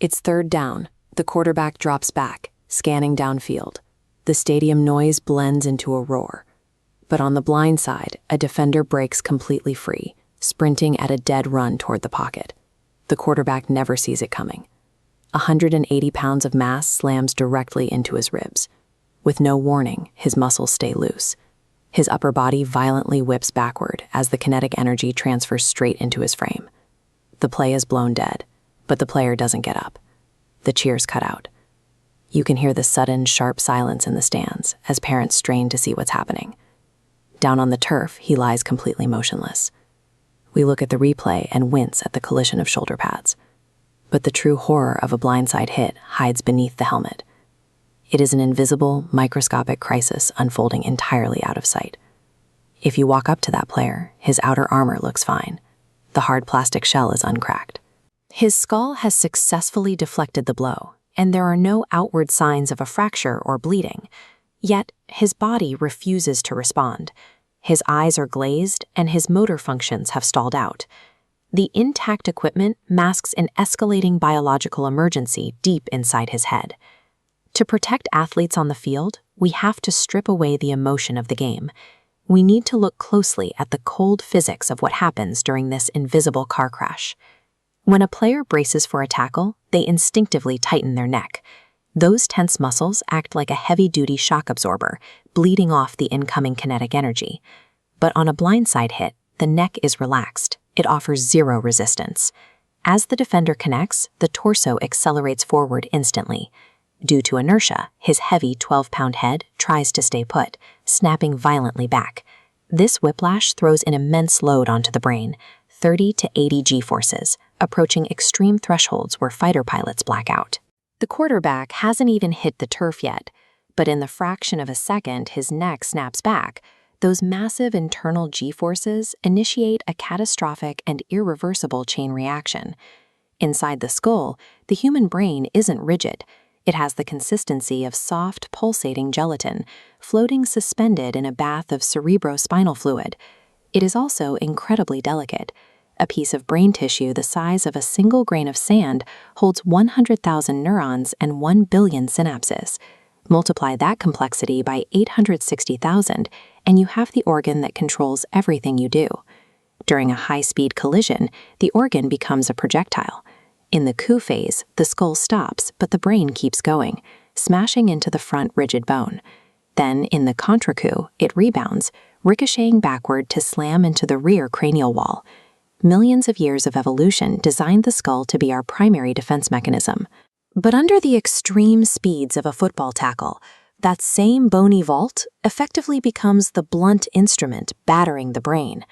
It's third down. The quarterback drops back, scanning downfield. The stadium noise blends into a roar. But on the blind side, a defender breaks completely free, sprinting at a dead run toward the pocket. The quarterback never sees it coming. 180 pounds of mass slams directly into his ribs. With no warning, his muscles stay loose. His upper body violently whips backward as the kinetic energy transfers straight into his frame. The play is blown dead, but the player doesn't get up. The cheers cut out. You can hear the sudden, sharp silence in the stands as parents strain to see what's happening. Down on the turf, he lies completely motionless. We look at the replay and wince at the collision of shoulder pads. But the true horror of a blindside hit hides beneath the helmet. It is an invisible, microscopic crisis unfolding entirely out of sight. If you walk up to that player, his outer armor looks fine. The hard plastic shell is uncracked. His skull has successfully deflected the blow, and there are no outward signs of a fracture or bleeding. Yet, his body refuses to respond. His eyes are glazed, and his motor functions have stalled out. The intact equipment masks an escalating biological emergency deep inside his head. To protect athletes on the field, we have to strip away the emotion of the game. We need to look closely at the cold physics of what happens during this invisible car crash. When a player braces for a tackle, they instinctively tighten their neck. Those tense muscles act like a heavy-duty shock absorber, bleeding off the incoming kinetic energy. But on a blindside hit, the neck is relaxed. It offers zero resistance. As the defender connects, the torso accelerates forward instantly. Due to inertia, his heavy 12-pound head tries to stay put, snapping violently back. This whiplash throws an immense load onto the brain, 30 to 80 G-forces, approaching extreme thresholds where fighter pilots black out. The quarterback hasn't even hit the turf yet, but in the fraction of a second his neck snaps back, those massive internal G-forces initiate a catastrophic and irreversible chain reaction. Inside the skull, the human brain isn't rigid. It has the consistency of soft, pulsating gelatin, floating suspended in a bath of cerebrospinal fluid. It is also incredibly delicate. A piece of brain tissue the size of a single grain of sand holds 100,000 neurons and 1 billion synapses. Multiply that complexity by 860,000, and you have the organ that controls everything you do. During a high-speed collision, the organ becomes a projectile. In the coup phase, the skull stops, but the brain keeps going, smashing into the front rigid bone. Then, in the contre-coup, it rebounds, ricocheting backward to slam into the rear cranial wall. Millions of years of evolution designed the skull to be our primary defense mechanism. But under the extreme speeds of a football tackle, that same bony vault effectively becomes the blunt instrument battering the brain.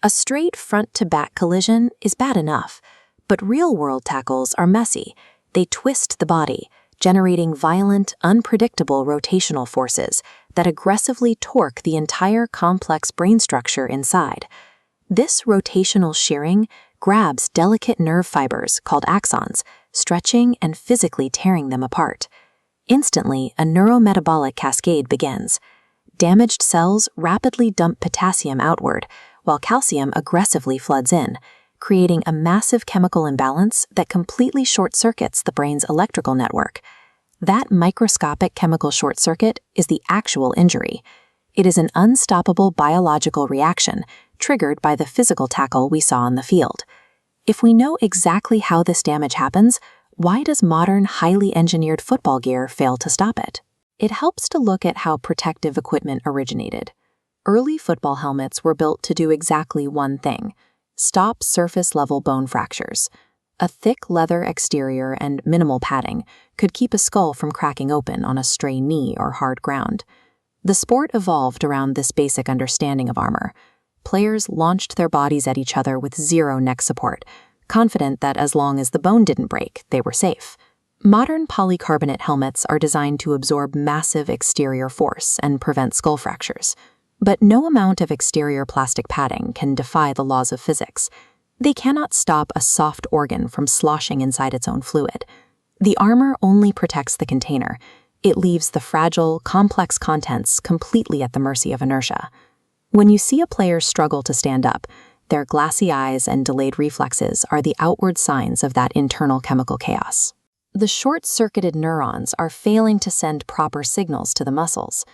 A straight front-to-back collision is bad enough, but real-world tackles are messy. They twist the body, generating violent, unpredictable rotational forces that aggressively torque the entire complex brain structure inside. This rotational shearing grabs delicate nerve fibers called axons, stretching and physically tearing them apart. Instantly, a neurometabolic cascade begins. Damaged cells rapidly dump potassium outward, while calcium aggressively floods in, creating a massive chemical imbalance that completely short-circuits the brain's electrical network. That microscopic chemical short circuit is the actual injury. It is an unstoppable biological reaction triggered by the physical tackle we saw on the field. If we know exactly how this damage happens, why does modern, highly engineered football gear fail to stop it? It helps to look at how protective equipment originated. Early football helmets were built to do exactly one thing: stop surface-level bone fractures. A thick leather exterior and minimal padding could keep a skull from cracking open on a stray knee or hard ground. The sport evolved around this basic understanding of armor. Players launched their bodies at each other with zero neck support, confident that as long as the bone didn't break, they were safe. Modern polycarbonate helmets are designed to absorb massive exterior force and prevent skull fractures. But no amount of exterior plastic padding can defy the laws of physics. They cannot stop a soft organ from sloshing inside its own fluid. The armor only protects the container. It leaves the fragile, complex contents completely at the mercy of inertia. When you see a player struggle to stand up, their glassy eyes and delayed reflexes are the outward signs of that internal chemical chaos. The short-circuited neurons are failing to send proper signals to the muscles.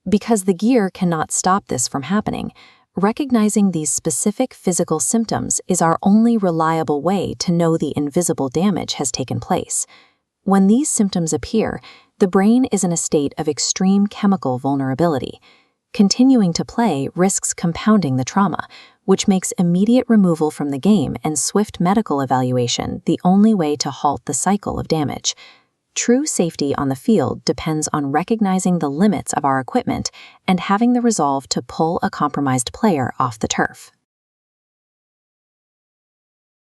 Because the gear cannot stop this from happening, recognizing these specific physical symptoms is our only reliable way to know the invisible damage has taken place. When these symptoms appear, the brain is in a state of extreme chemical vulnerability. Continuing to play risks compounding the trauma, which makes immediate removal from the game and swift medical evaluation the only way to halt the cycle of damage. True safety on the field depends on recognizing the limits of our equipment and having the resolve to pull a compromised player off the turf.